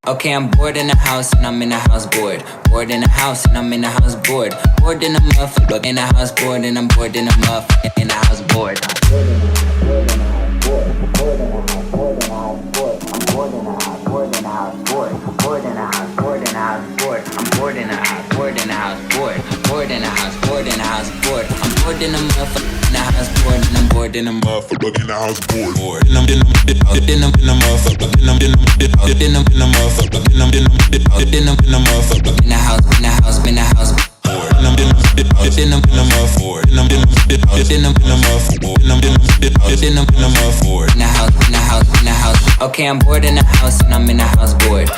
Okay, I'm bored in the house and I'm in the house bored. Bored in the house and I'm in the house bored. Bored in the motherfucker in the house bored and I'm bored in the motherfucker in the house bored. Bored in the motherfucker in the house bored and I'm bored in the motherfucker in the house bored. And I'm in the motherfucker and I'm in the motherfucker and I'm in the motherfucker in the house bored. And I'm in the motherfucker and I'm in the motherfucker and I'm in the motherfucker in the house. Okay, I'm bored in the house and I'm in the house bored.